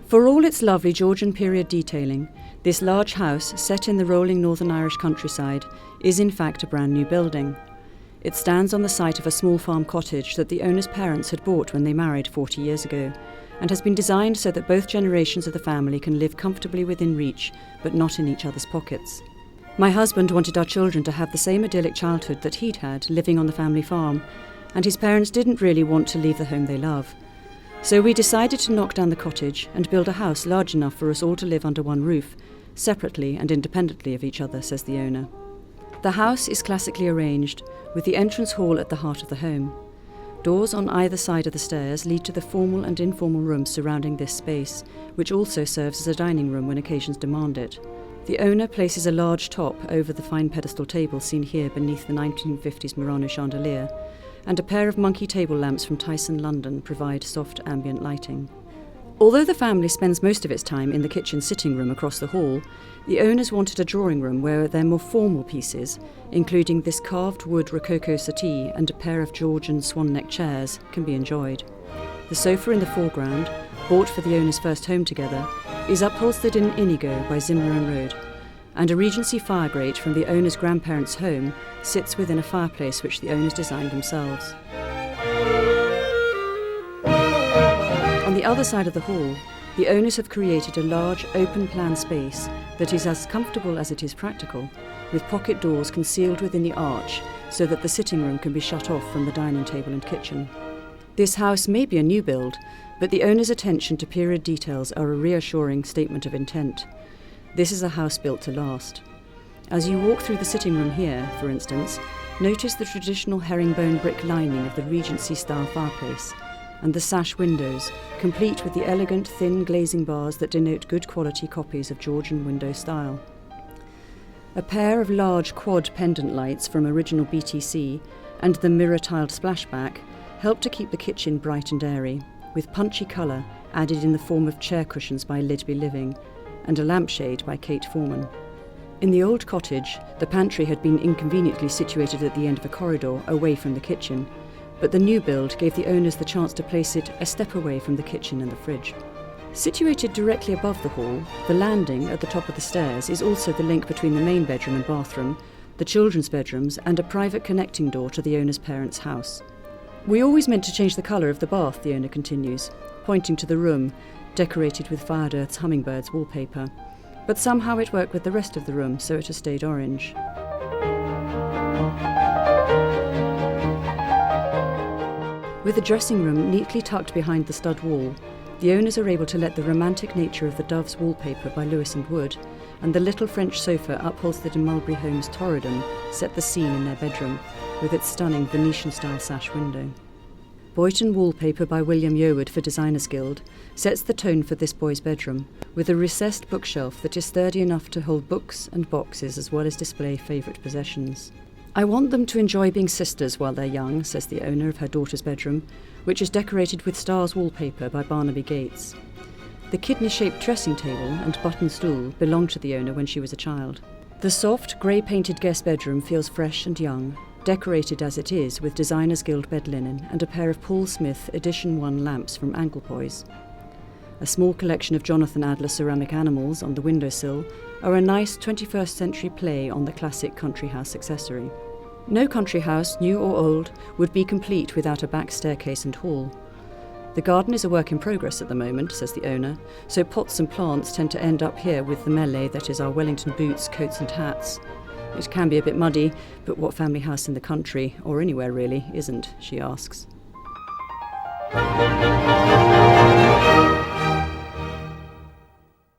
For all its lovely Georgian period detailing, this large house, set in the rolling Northern Irish countryside, is in fact a brand new building. It stands on the site of a small farm cottage that the owner's parents had bought when they married 40 years ago, and has been designed so that both generations of the family can live comfortably within reach, but not in each other's pockets. My husband wanted our children to have the same idyllic childhood that he'd had living on the family farm, and his parents didn't really want to leave the home they love. So we decided to knock down the cottage and build a house large enough for us all to live under one roof, separately and independently of each other, says the owner. The house is classically arranged, with the entrance hall at the heart of the home. Doors on either side of the stairs lead to the formal and informal rooms surrounding this space, which also serves as a dining room when occasions demand it. The owner places a large top over the fine pedestal table seen here beneath the 1950s Murano chandelier, and a pair of monkey table lamps from Tyson, London provide soft ambient lighting. Although the family spends most of its time in the kitchen sitting room across the hall, the owners wanted a drawing room where their more formal pieces, including this carved wood rococo settee and a pair of Georgian swan-neck chairs, can be enjoyed. The sofa in the foreground, bought for the owners' first home together, is upholstered in indigo by Zimmer & Road, and a Regency fire grate from the owner's grandparents' home sits within a fireplace which the owners designed themselves. On the other side of the hall, the owners have created a large open-plan space that is as comfortable as it is practical, with pocket doors concealed within the arch so that the sitting room can be shut off from the dining table and kitchen. This house may be a new build, but the owner's attention to period details are a reassuring statement of intent. This is a house built to last. As you walk through the sitting room here, for instance, notice the traditional herringbone brick lining of the Regency-style fireplace, and the sash windows, complete with the elegant thin glazing bars that denote good quality copies of Georgian window style. A pair of large quad pendant lights from original BTC and the mirror-tiled splashback help to keep the kitchen bright and airy, with punchy colour added in the form of chair cushions by Lidby Living and a lampshade by Kate Foreman. In the old cottage, the pantry had been inconveniently situated at the end of a corridor away from the kitchen, but the new build gave the owners the chance to place it a step away from the kitchen and the fridge. Situated directly above the hall, the landing at the top of the stairs is also the link between the main bedroom and bathroom, the children's bedrooms, and a private connecting door to the owner's parents' house. We always meant to change the colour of the bath, the owner continues, pointing to the room, decorated with Fired Earth's hummingbirds wallpaper, but somehow it worked with the rest of the room, so it has stayed orange. With the dressing room neatly tucked behind the stud wall, the owners are able to let the romantic nature of the Dove's wallpaper by Lewis and Wood and the little French sofa upholstered in Mulberry Home's Torridon set the scene in their bedroom, with its stunning Venetian-style sash window. Boyton wallpaper by William Yeoward for Designers Guild sets the tone for this boy's bedroom, with a recessed bookshelf that is sturdy enough to hold books and boxes as well as display favourite possessions. I want them to enjoy being sisters while they're young, says the owner of her daughter's bedroom, which is decorated with stars wallpaper by Barnaby Gates. The kidney-shaped dressing table and button stool belonged to the owner when she was a child. The soft, grey-painted guest bedroom feels fresh and young, decorated as it is with Designers Guild bed linen and a pair of Paul Smith Edition 1 lamps from Anglepoise. A small collection of Jonathan Adler ceramic animals on the windowsill are a nice 21st century play on the classic country house accessory. No country house, new or old, would be complete without a back staircase and hall. The garden is a work in progress at the moment, says the owner, so pots and plants tend to end up here with the melee that is our Wellington boots, coats and hats. It can be a bit muddy, but what family house in the country, or anywhere really, isn't, she asks.